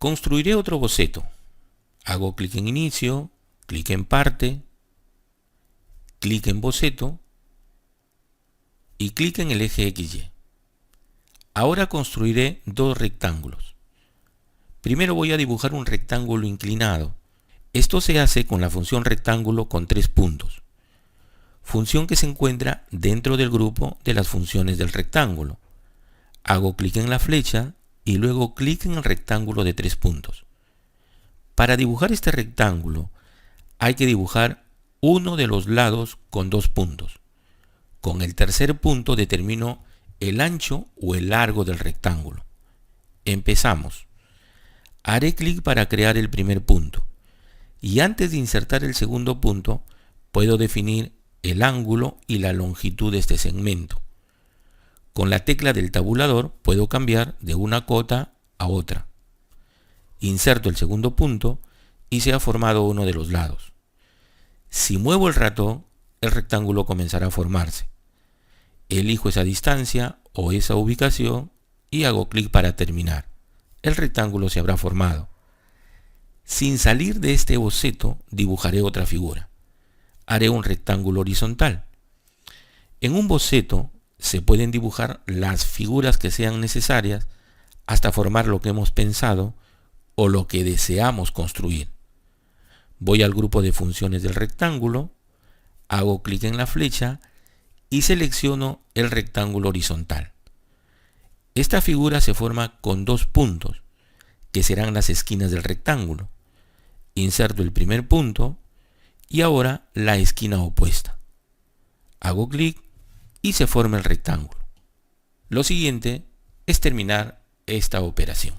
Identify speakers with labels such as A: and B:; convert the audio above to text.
A: Construiré otro boceto. Hago clic en inicio, clic en parte, clic en boceto y clic en el eje XY. Ahora construiré dos rectángulos. Primero voy a dibujar un rectángulo inclinado. Esto se hace con la función rectángulo con 3 puntos. Función que se encuentra dentro del grupo de las funciones del rectángulo. Hago clic en la flecha y luego clic en el rectángulo de 3 puntos. Para dibujar este rectángulo hay que dibujar uno de los lados con 2 puntos. Con el tercer punto determino el ancho o el largo del rectángulo. Empezamos. Haré clic para crear el primer punto. Y antes de insertar el segundo punto, puedo definir el ángulo y la longitud de este segmento. Con la tecla del tabulador puedo cambiar de una cota a otra. Inserto el segundo punto y se ha formado uno de los lados. Si muevo el ratón, el rectángulo comenzará a formarse. Elijo esa distancia o esa ubicación y hago clic para terminar. El rectángulo se habrá formado. Sin salir de este boceto, dibujaré otra figura. Haré un rectángulo horizontal. En un boceto se pueden dibujar las figuras que sean necesarias hasta formar lo que hemos pensado o lo que deseamos construir. Voy al grupo de funciones del rectángulo, hago clic en la flecha y selecciono el rectángulo horizontal. Esta figura se forma con 2 puntos, que serán las esquinas del rectángulo. Inserto el primer punto y ahora la esquina opuesta. Hago clic y se forma el rectángulo. Lo siguiente es terminar esta operación.